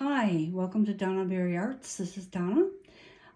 Hi, welcome to Donna Berry Arts. This is Donna.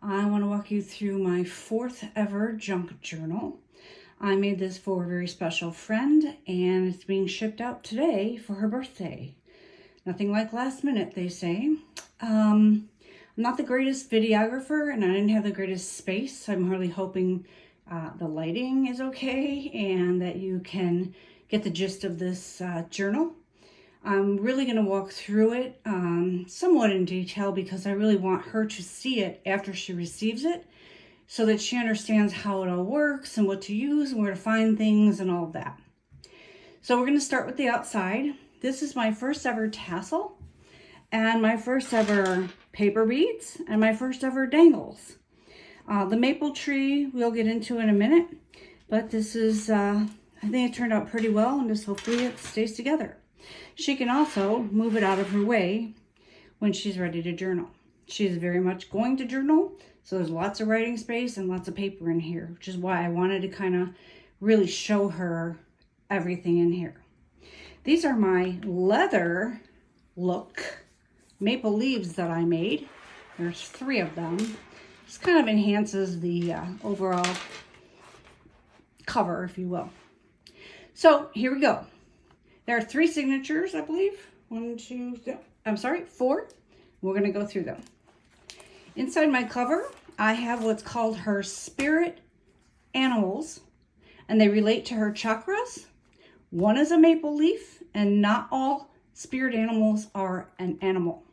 I want to walk you through my 4th ever junk journal. I made this for a very special friend and it's being shipped out today for her birthday. Nothing like last minute, they say. I'm not the greatest videographer and I didn't have the greatest space, so I'm really hoping the lighting is okay and that you can get the gist of this journal. I'm really going to walk through it somewhat in detail because I really want her to see it after she receives it so that she understands how it all works and what to use and where to find things and all of that. So we're going to start with the outside. This is my first ever tassel and my first ever paper beads and my first ever dangles. The maple tree we'll get into in a minute, but this is, I think it turned out pretty well and just hopefully it stays together. She can also move it out of her way when she's ready to journal. She is very much going to journal, so there's lots of writing space and lots of paper in here, which is why I wanted to kind of really show her everything in here. These are my leather look maple leaves that I made. There's 3 of them. This kind of enhances the overall cover, if you will. So here we go. There are 3 signatures, I believe. 4. We're going to go through them. Inside my cover, I have what's called her spirit animals, and they relate to her chakras. One is a maple leaf, and not all spirit animals are an animal.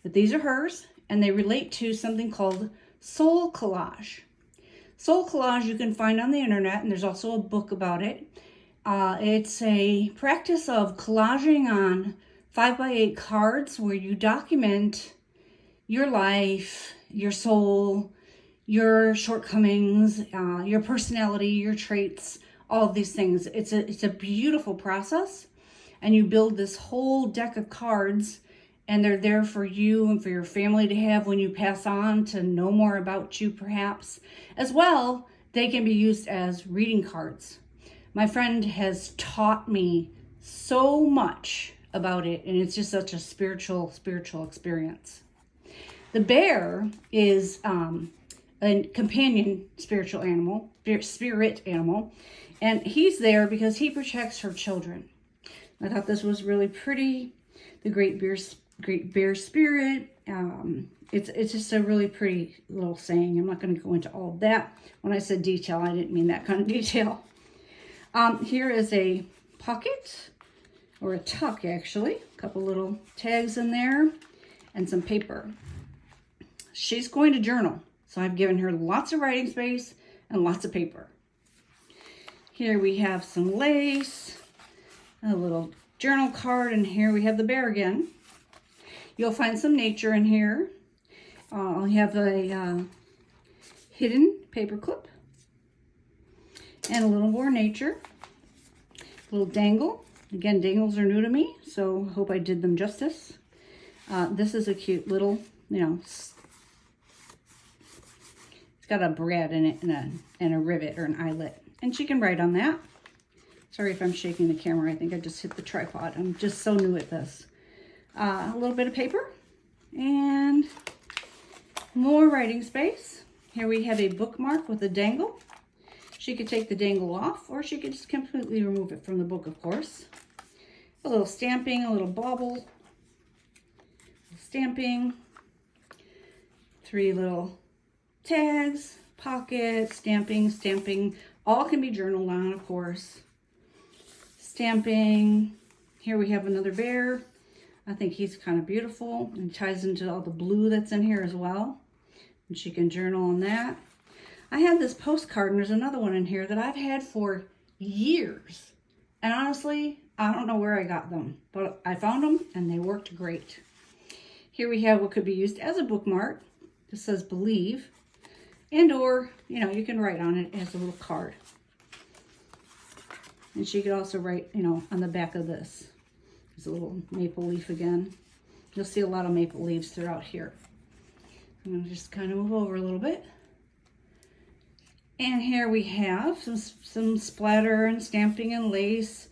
But these are hers, and they relate to something called soul collage. Soul collage you can find on the internet, and there's also a book about it. It's a practice of collaging on 5x8 cards where you document your life, your soul, your shortcomings, your personality, your traits, all of these things. It's a beautiful process, and you build this whole deck of cards, and they're there for you and for your family to have when you pass on to know more about you, perhaps. As well, they can be used as reading cards. My friend has taught me so much about it, and it's just such a spiritual experience. The bear is a companion spiritual animal, spirit animal, and he's there because he protects her children. I thought this was really pretty. The great bear spirit. It's just a really pretty little saying. I'm not going to go into all of that. When I said detail, I didn't mean that kind of detail. Here is a pocket, or a tuck actually, a couple little tags in there, and some paper. She's going to journal, so I've given her lots of writing space and lots of paper. Here we have some lace, a little journal card, and here we have the bear again. You'll find some nature in here. I have a hidden paper clip. And a little more nature. A little dangle. Again, dangles are new to me, so I hope I did them justice. This is a cute little, it's got a brad in it and a rivet or an eyelet. And she can write on that. Sorry if I'm shaking the camera. I think I just hit the tripod. I'm just so new at this. A little bit of paper. And more writing space. Here we have a bookmark with a dangle. She could take the dangle off, or she could just completely remove it from the book, of course. A little stamping, a little bauble, stamping, 3 little tags, pocket, stamping. All can be journaled on, of course. Stamping. Here we have another bear. I think he's kind of beautiful and ties into all the blue that's in here as well. And she can journal on that. I had this postcard, and there's another one in here that I've had for years. And honestly, I don't know where I got them, but I found them and they worked great. Here we have what could be used as a bookmark. This says believe, and or, you can write on it as a little card. And she could also write, on the back of this. There's a little maple leaf again. You'll see a lot of maple leaves throughout here. I'm going to just kind of move over a little bit. And here we have some splatter and stamping and lace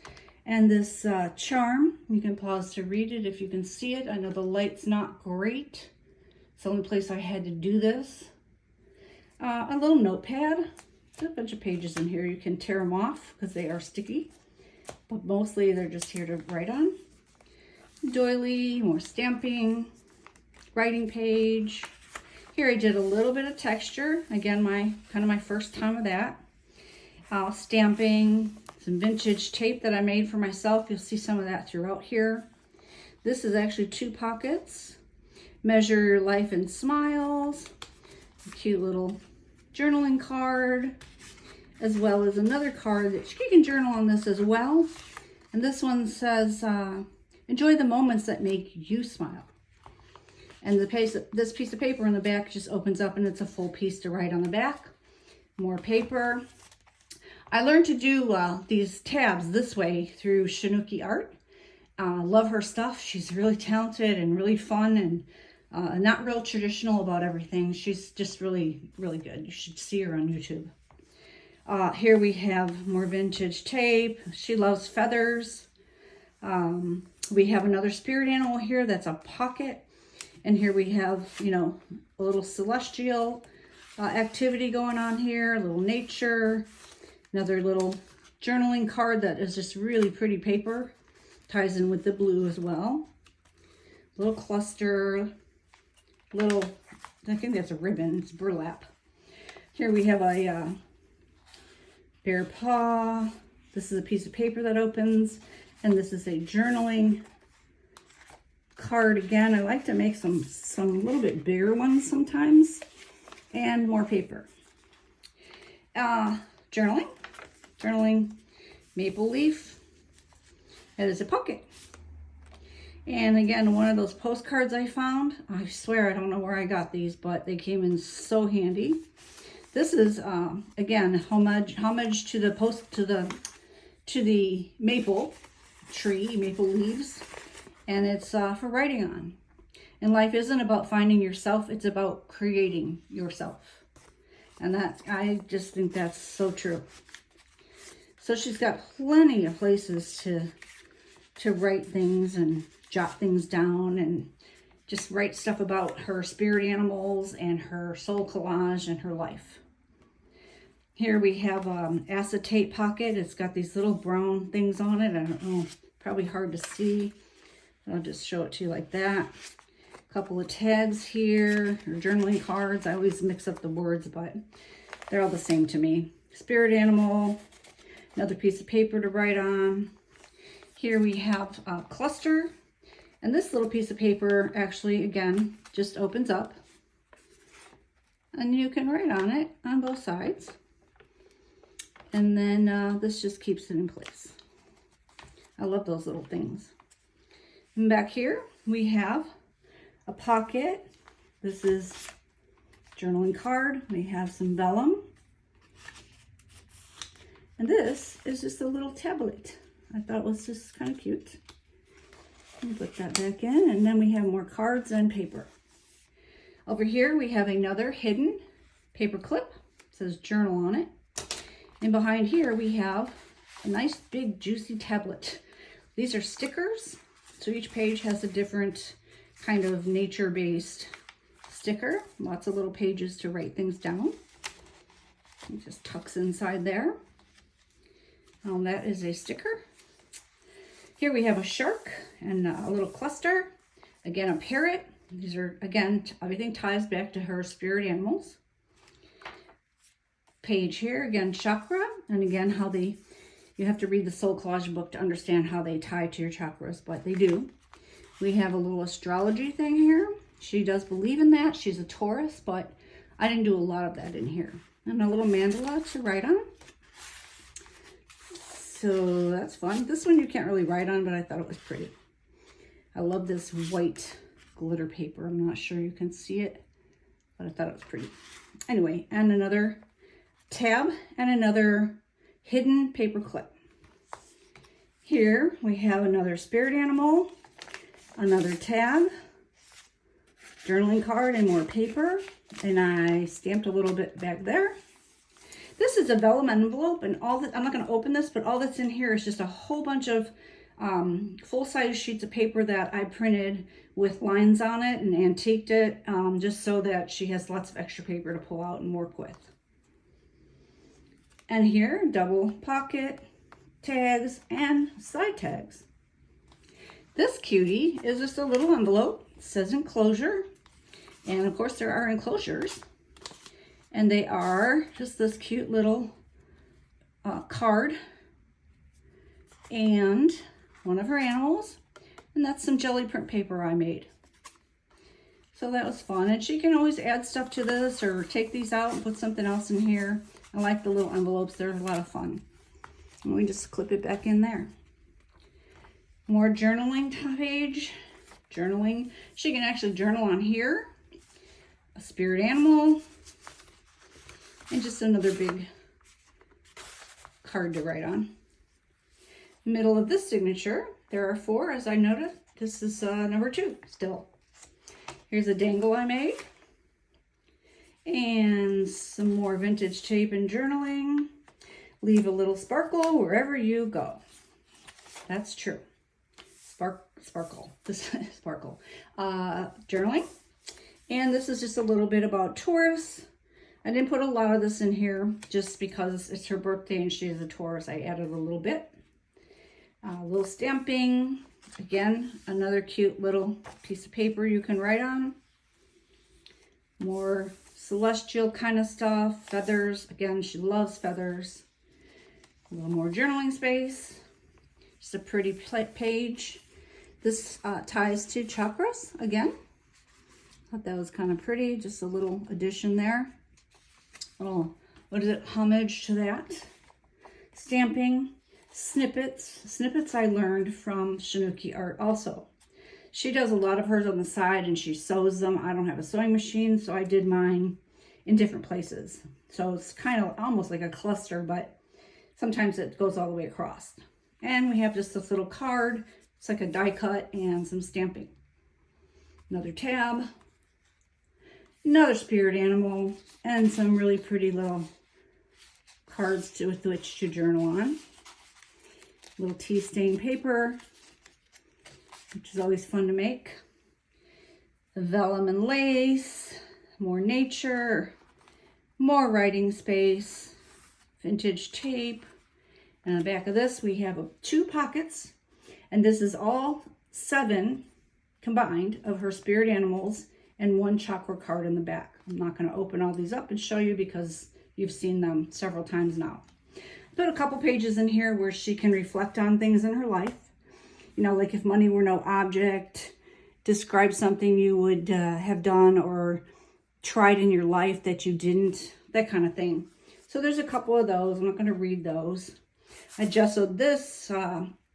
And this charm, you can pause to read it if you can see it. I know the light's not great. It's the only place I had to do this. A little notepad. There's a bunch of pages in here. You can tear them off because they are sticky. But mostly they're just here to write on. Doily, more stamping, writing page. Here I did a little bit of texture. Again, kind of my first time of that. Stamping, some vintage tape that I made for myself. You'll see some of that throughout here. This is actually 2 pockets. Measure your life in smiles. A cute little journaling card, as well as another card that you can journal on this as well. And this one says, enjoy the moments that make you smile. And this piece of paper in the back just opens up and it's a full piece to write on the back. More paper. I learned to do these tabs this way through Shanuki Art. Love her stuff. She's really talented and really fun and not real traditional about everything. She's just really, really good. You should see her on YouTube. Here we have more vintage tape. She loves feathers. We have another spirit animal here that's a pocket. And here we have, you know, a little celestial activity going on here, a little nature. Another little journaling card that is just really pretty paper. Ties in with the blue as well. Little cluster, little, I think that's a ribbon, it's burlap. Here we have a bear paw. This is a piece of paper that opens. And this is a journaling card again. I like to make some little bit bigger ones sometimes. And more paper. Journaling, maple leaf. That is a pocket. And again, one of those postcards I found. I swear I don't know where I got these, but they came in so handy. This is again homage to the maple tree, maple leaves, and it's for writing on. And life isn't about finding yourself; it's about creating yourself. And I just think that's so true. So she's got plenty of places to write things and jot things down and just write stuff about her spirit animals and her soul collage and her life. Here we have acetate pocket. It's got these little brown things on it. I don't know, probably hard to see. I'll just show it to you like that. A couple of tags here, or journaling cards. I always mix up the words, but they're all the same to me. Spirit animal, another piece of paper to write on. Here we have a cluster. And this little piece of paper actually, again, just opens up. And you can write on it on both sides. And then this just keeps it in place. I love those little things. And back here we have a pocket. This is journaling card. We have some vellum. And this is just a little tablet. I thought it was just kind of cute. Put that back in, and then we have more cards and paper. Over here we have another hidden paper clip. It says journal on it. And behind here we have a nice big juicy tablet. These are stickers, so each page has a different kind of nature-based sticker. Lots of little pages to write things down. It just tucks inside there. That is a sticker. Here we have a shark and a little cluster. Again, a parrot. These are, again, everything ties back to her spirit animals. Page here, again, chakra. And again, how you have to read the Soul Collage book to understand how they tie to your chakras, but they do. We have a little astrology thing here. She does believe in that. She's a Taurus, but I didn't do a lot of that in here. And a little mandala to write on. So that's fun. This one you can't really write on, but I thought it was pretty. I love this white glitter paper. I'm not sure you can see it, but I thought it was pretty. Anyway, and another tab and another hidden paper clip. Here we have another spirit animal, another tab, journaling card, and more paper. And I stamped a little bit back there. This is a vellum envelope, and all that, I'm not going to open this, but all that's in here is just a whole bunch of full-size sheets of paper that I printed with lines on it and antiqued it, just so that she has lots of extra paper to pull out and work with. And here, double pocket, tags, and side tags. This cutie is just a little envelope. It says enclosure, and of course there are enclosures, and they are just this cute little card and one of her animals, and that's some jelly print paper I made. So that was fun, and she can always add stuff to this or take these out and put something else in here. I like the little envelopes, they're a lot of fun. And we just clip it back in there. More journaling page. Journaling. She can actually journal on here. A spirit animal. And just another big card to write on. Middle of this signature, there are 4, as I noticed. This is number 2 still. Here's a dangle I made. And some more vintage tape and journaling. Leave a little sparkle wherever you go. That's true. Sparkle. This is sparkle. Journaling. And this is just a little bit about Taurus. I didn't put a lot of this in here just because it's her birthday and she is a Taurus. I added a little bit. A little stamping. Again, another cute little piece of paper you can write on. More celestial kind of stuff. Feathers. Again, she loves feathers. A little more journaling space. Just a pretty page. This ties to chakras again. Thought that was kind of pretty. Just a little addition there. Oh, what is it? Homage to that. Stamping. Snippets. Snippets I learned from Shinuki Art also. She does a lot of hers on the side and she sews them. I don't have a sewing machine, so I did mine in different places. So it's kind of almost like a cluster, but sometimes it goes all the way across. And we have just this little card. It's like a die cut and some stamping. Another tab. Another spirit animal. And some really pretty little cards with which to journal on. Little tea stain paper, which is always fun to make. Vellum and lace. More nature. More writing space. Vintage tape. And on the back of this, we have 2 pockets. And this is all 7 combined of her spirit animals and 1 chakra card in the back. I'm not going to open all these up and show you because you've seen them several times now. Put a couple pages in here where she can reflect on things in her life. You know, like if money were no object, describe something you would have done or tried in your life that you didn't, that kind of thing. So there's a couple of those. I'm not going to read those. I gessoed this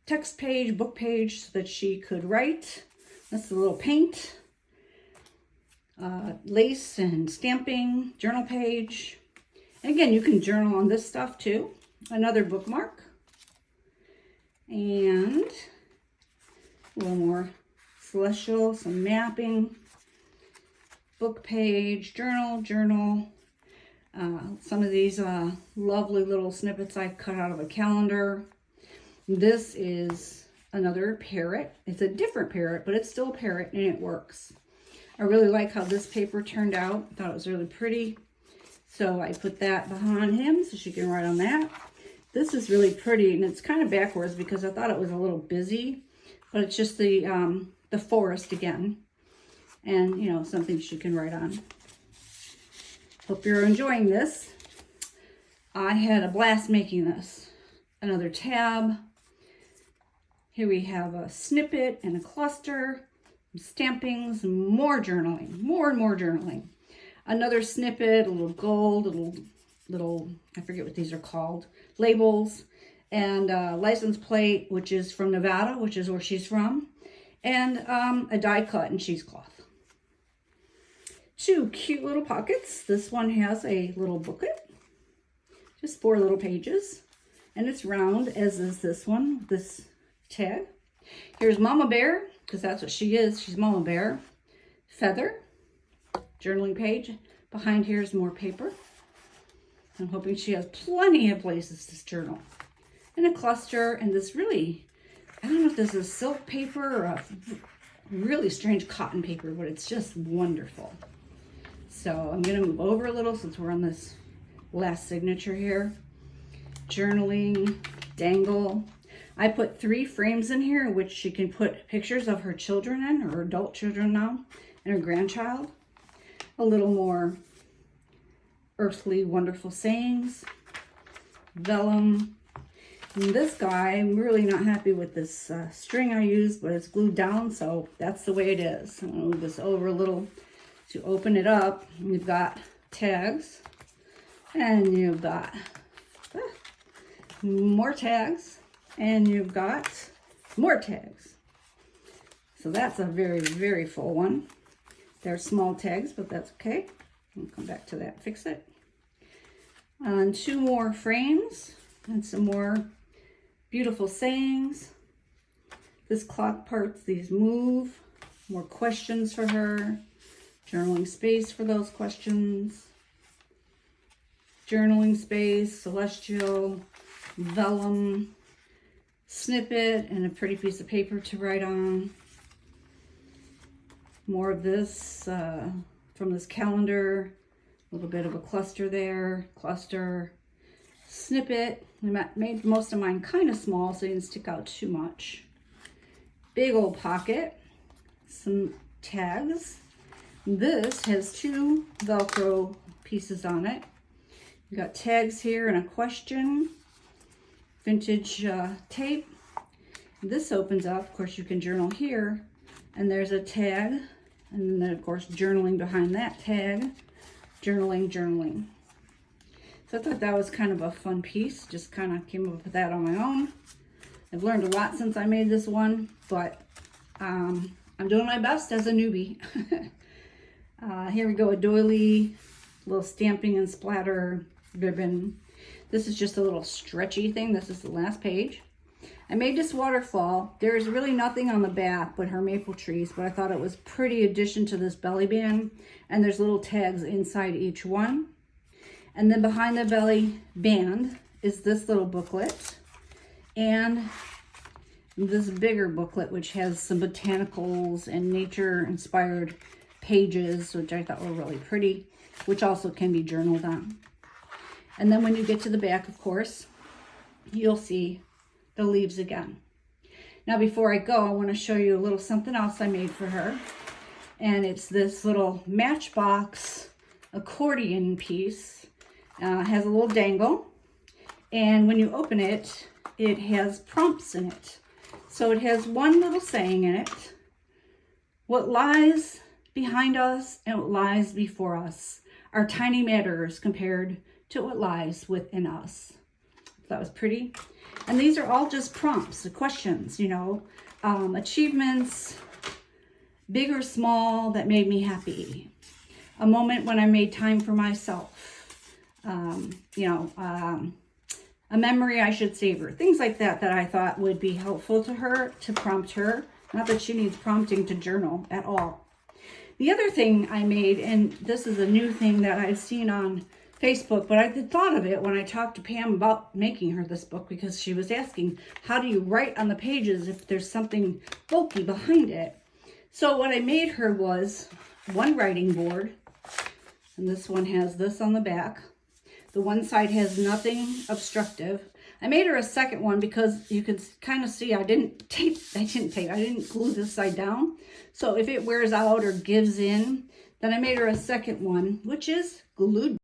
text page, book page, so that she could write. That's a little paint, lace and stamping, journal page. And again, you can journal on this stuff too. Another bookmark. And a little more celestial, some mapping, book page, journal. Some of these lovely little snippets I cut out of a calendar. This is another parrot. It's a different parrot, but it's still a parrot and it works. I really like how this paper turned out. I thought it was really pretty. So I put that behind him so she can write on that. This is really pretty and it's kind of backwards because I thought it was a little busy, but it's just the forest again. And, you know, something she can write on. Hope you're enjoying this. I had a blast making this. Another tab. Here we have a snippet and a cluster, stampings, more journaling, more and more journaling. Another snippet, a little gold, little, I forget what these are called, labels, and a license plate, which is from Nevada, which is where she's from, and a die cut in cheesecloth. 2 cute little pockets. This one has a little booklet, just 4 little pages, and it's round, as is this one, this tag. Here's Mama Bear, because that's what she is. She's Mama Bear. Feather, journaling page. Behind here is more paper. I'm hoping she has plenty of places to journal. And a cluster, and this really, I don't know if this is silk paper or a really strange cotton paper, but it's just wonderful. So I'm going to move over a little since we're on this last signature here. Journaling, dangle. I put 3 frames in here, which she can put pictures of her children in, or adult children now, and her grandchild. A little more earthly, wonderful sayings. Vellum. And this guy, I'm really not happy with this string I used, but it's glued down, so that's the way it is. I'm going to move this over a little to open it up. You've got tags, and you've got more tags, and you've got more tags. So that's a very, very full one. They're small tags, but that's okay. I'll come back to that, fix it. And 2 more frames, and some more beautiful sayings. This clock parts, these move. More questions for her. Journaling space for those questions. Journaling space, celestial, vellum, snippet, and a pretty piece of paper to write on. More of this from this calendar. A little bit of a cluster there. Cluster, snippet. I made most of mine kind of small so it didn't stick out too much. Big old pocket. Some tags. This has 2 Velcro pieces on it. You got tags here and a question. Vintage tape. This opens up. Of course, you can journal here. And there's a tag. And then, of course, journaling behind that tag. Journaling, journaling. So I thought that was kind of a fun piece. Just kind of came up with that on my own. I've learned a lot since I made this one, but I'm doing my best as a newbie. Here we go, a doily, little stamping and splatter ribbon. This is just a little stretchy thing. This is the last page. I made this waterfall. There's really nothing on the back but her maple trees, but I thought it was a pretty addition to this belly band. And there's little tags inside each one. And then behind the belly band is this little booklet and this bigger booklet, which has some botanicals and nature-inspired pages, which I thought were really pretty, which also can be journaled on. And then when you get to the back, of course, you'll see the leaves again. Now, before I go, I want to show you a little something else I made for her. And it's this little Matchbox accordion piece. Has a little dangle, and when you open it, it has prompts in it. So it has one little saying in it: what lies behind us and what lies before us are tiny matters compared to what lies within us. That was pretty. And these are all just prompts, the questions, you know, achievements, big or small, that made me happy. A moment when I made time for myself. A memory I should savor. Things like that that I thought would be helpful to her, to prompt her. Not that she needs prompting to journal at all. The other thing I made, and this is a new thing that I've seen on Facebook, but I had thought of it when I talked to Pam about making her this book, because she was asking, how do you write on the pages if there's something bulky behind it? So what I made her was one writing board, and this one has this on the back. The one side has nothing obstructive. I made her a second one because you could kind of see I didn't glue this side down. So if it wears out or gives in, then I made her a second one, which is glued